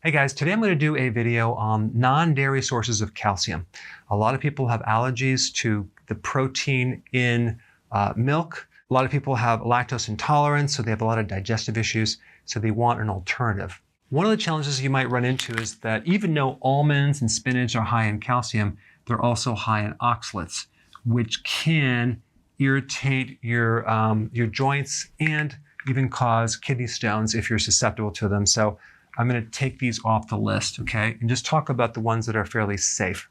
Hey guys, today I'm going to do a video on non-dairy sources of calcium. A lot of people have allergies to the protein in milk. A lot of people have lactose intolerance, so they have a lot of digestive issues, so they want an alternative. One of the challenges you might run into is that even though almonds and spinach are high in calcium, they're also high in oxalates, which can irritate your joints and even cause kidney stones if you're susceptible to them. So I'm going to take these off the list, okay, and just talk about the ones that are fairly safe.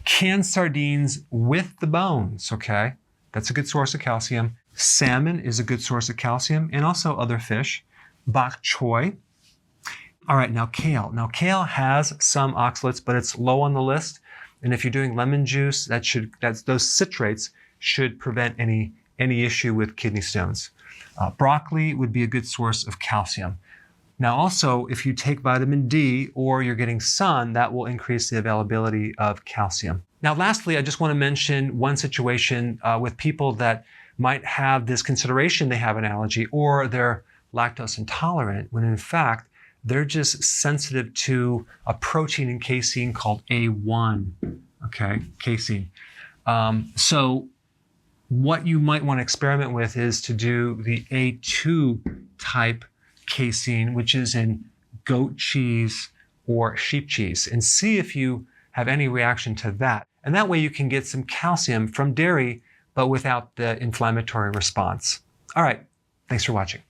Canned sardines with the bones, okay, that's a good source of calcium. Salmon is a good source of calcium, and also other fish. Bok Choy. All right, now kale. Now kale has some oxalates, but it's low on the list. And if you're doing lemon juice, those citrates should prevent any issue with kidney stones. Broccoli would be a good source of calcium. Now also, if you take vitamin D or you're getting sun, that will increase the availability of calcium. Now lastly, I just want to mention one situation with people that might have this consideration they have an allergy or they're lactose intolerant, when in fact, they're just sensitive to a protein in casein called A1, okay, casein. So what you might want to experiment with is to do the A2 type casein, which is in goat cheese or sheep cheese, and see if you have any reaction to that. And that way you can get some calcium from dairy, but without the inflammatory response. All right, thanks for watching.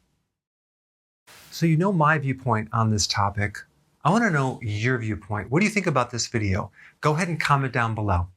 So you know my viewpoint on this topic. I want to know your viewpoint. What do you think about this video? Go ahead and comment down below.